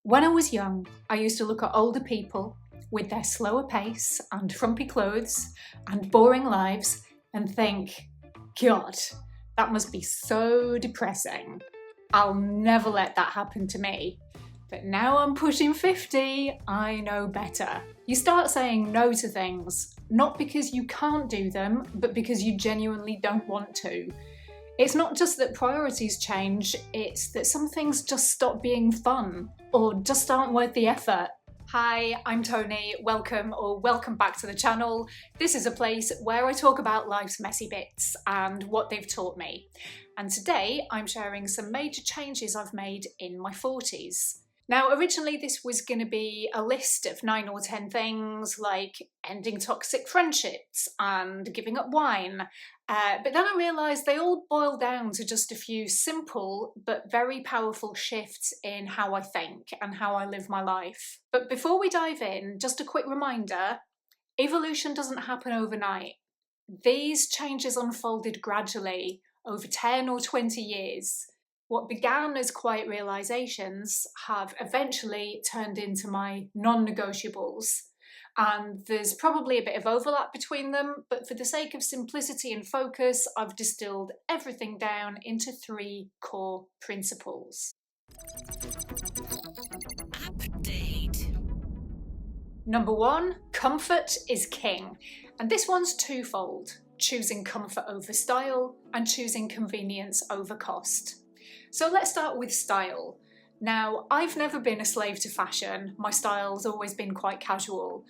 When I was young, I used to look at older people with their slower pace and frumpy clothes and boring lives and think, God, that must be so depressing. I'll never let that happen to me. But now I'm pushing 50, I know better. You start saying no to things, not because you can't do them, but because you genuinely don't want to. It's not just that priorities change, it's that some things just stop being fun, or just aren't worth the effort. Hi, I'm Tony, welcome back to the channel. This is a place where I talk about life's messy bits and what they've taught me. And today I'm sharing some major changes I've made in my 40s. Now, originally this was going to be a list of 9 or 10 things like ending toxic friendships and giving up wine. But then I realised they all boil down to just a few simple but very powerful shifts in how I think and how I live my life. But before we dive in, just a quick reminder, evolution doesn't happen overnight. These changes unfolded gradually over 10 or 20 years. What began as quiet realisations have eventually turned into my non-negotiables. And there's probably a bit of overlap between them, but for the sake of simplicity and focus, I've distilled everything down into 3 core principles. Update. Number 1, comfort is king. And this one's twofold: choosing comfort over style and choosing convenience over cost. So let's start with style. Now, I've never been a slave to fashion. My style's always been quite casual.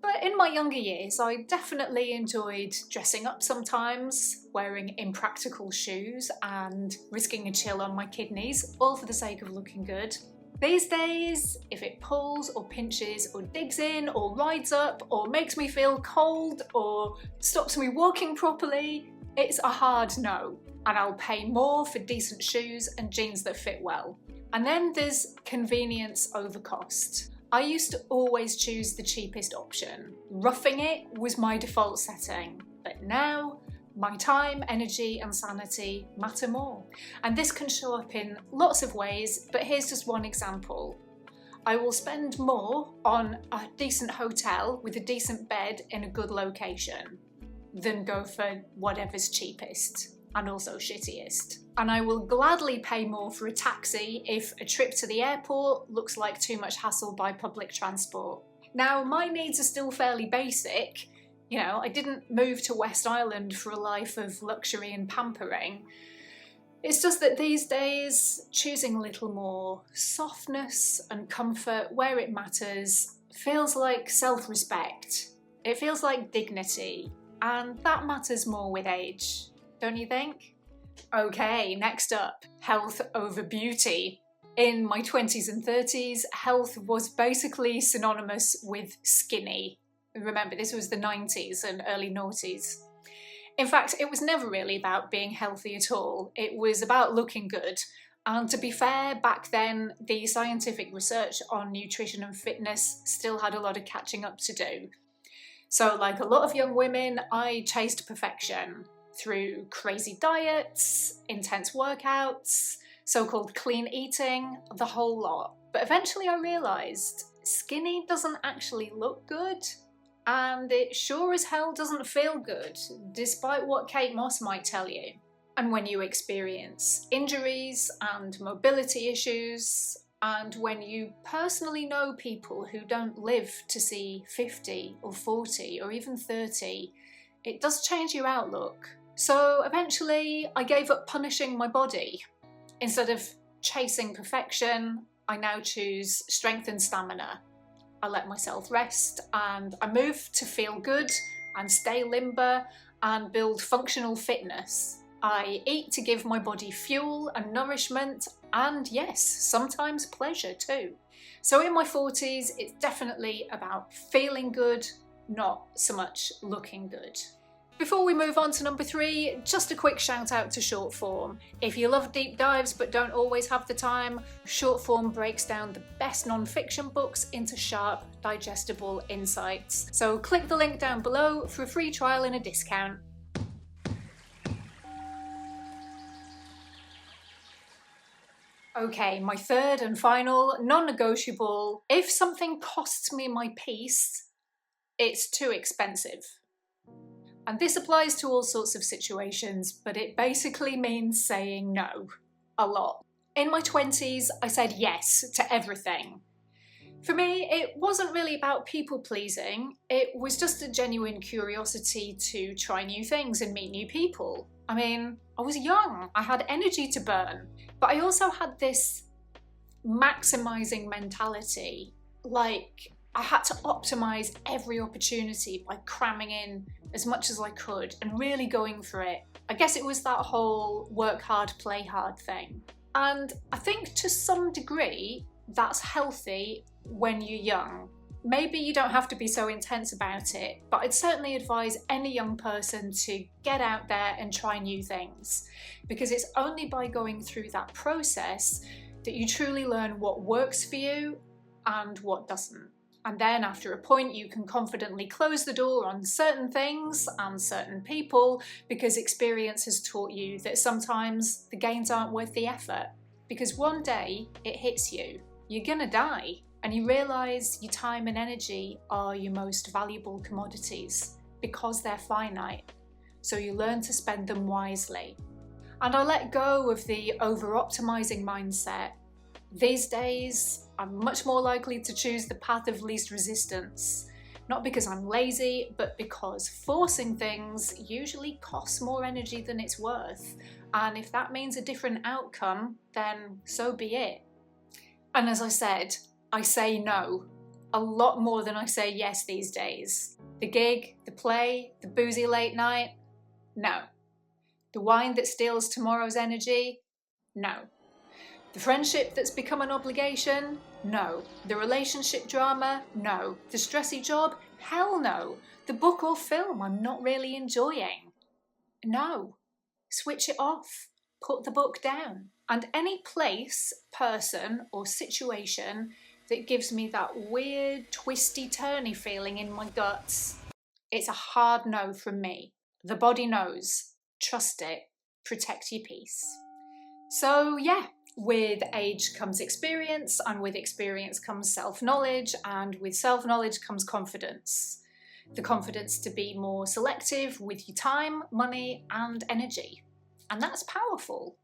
But in my younger years, I definitely enjoyed dressing up sometimes, wearing impractical shoes and risking a chill on my kidneys, all for the sake of looking good. These days, if it pulls or pinches or digs in or rides up or makes me feel cold or stops me walking properly, it's a hard no. And I'll pay more for decent shoes and jeans that fit well. And then there's convenience over cost. I used to always choose the cheapest option. Roughing it was my default setting, but now my time, energy and sanity matter more. And this can show up in lots of ways, but here's just one example. I will spend more on a decent hotel with a decent bed in a good location than go for whatever's cheapest and also shittiest. And I will gladly pay more for a taxi if a trip to the airport looks like too much hassle by public transport. Now, my needs are still fairly basic. You know, I didn't move to West Island for a life of luxury and pampering. It's just that these days, choosing a little more softness and comfort where it matters feels like self-respect. It feels like dignity, and that matters more with age. Don't you think? Okay, next up, health over beauty. In my 20s and 30s, health was basically synonymous with skinny. Remember, this was the 90s and early noughties. In fact, it was never really about being healthy at all. It was about looking good. And to be fair, back then, the scientific research on nutrition and fitness still had a lot of catching up to do. So like a lot of young women, I chased perfection through crazy diets, intense workouts, so-called clean eating, the whole lot. But eventually I realised skinny doesn't actually look good, and it sure as hell doesn't feel good, despite what Kate Moss might tell you. And when you experience injuries and mobility issues, and when you personally know people who don't live to see 50 or 40 or even 30, it does change your outlook. So eventually I gave up punishing my body. Instead of chasing perfection, I now choose strength and stamina. I let myself rest and I move to feel good and stay limber and build functional fitness. I eat to give my body fuel and nourishment and, yes, sometimes pleasure too. So in my 40s, it's definitely about feeling good, not so much looking good. Before we move on to number 3, just a quick shout out to short form. If you love deep dives but don't always have the time, short form breaks down the best non-fiction books into sharp, digestible insights. So click the link down below for a free trial and a discount. Okay, my third and final non-negotiable: if something costs me my peace, it's too expensive. And this applies to all sorts of situations, but it basically means saying no a lot. In my 20s, I said yes to everything. For me, it wasn't really about people pleasing, it was just a genuine curiosity to try new things and meet new people. I mean, I was young, I had energy to burn, but I also had this maximizing mentality. Like, I had to optimize every opportunity by cramming in as much as I could and really going for it. I guess it was that whole work hard, play hard thing. And I think to some degree, that's healthy when you're young. Maybe you don't have to be so intense about it, but I'd certainly advise any young person to get out there and try new things, because it's only by going through that process that you truly learn what works for you and what doesn't. And then after a point, you can confidently close the door on certain things and certain people, because experience has taught you that sometimes the gains aren't worth the effort. Because one day it hits you, you're gonna die, and you realise your time and energy are your most valuable commodities because they're finite. So you learn to spend them wisely. And I let go of the over-optimising mindset. These days, I'm much more likely to choose the path of least resistance. Not because I'm lazy, but because forcing things usually costs more energy than it's worth. And if that means a different outcome, then so be it. And as I said, I say no a lot more than I say yes these days. The gig, the play, the boozy late night? No. The wine that steals tomorrow's energy? No. The friendship that's become an obligation? No. The relationship drama? No. The stressy job? Hell no. The book or film I'm not really enjoying? No. Switch it off. Put the book down. And any place, person, or situation that gives me that weird, twisty-turny feeling in my guts, it's a hard no from me. The body knows. Trust it. Protect your peace. So yeah, with age comes experience, and with experience comes self-knowledge, and with self-knowledge comes confidence. The confidence to be more selective with your time, money, and energy. And that's powerful.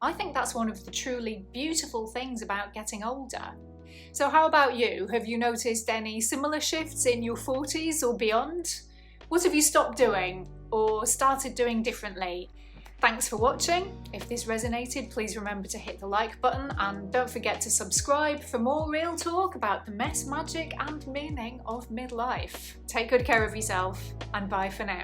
I think that's one of the truly beautiful things about getting older. So how about you? Have you noticed any similar shifts in your 40s or beyond? What have you stopped doing or started doing differently? Thanks for watching. If this resonated, please remember to hit the like button, and don't forget to subscribe for more real talk about the mess, magic, and meaning of midlife. Take good care of yourself, and bye for now.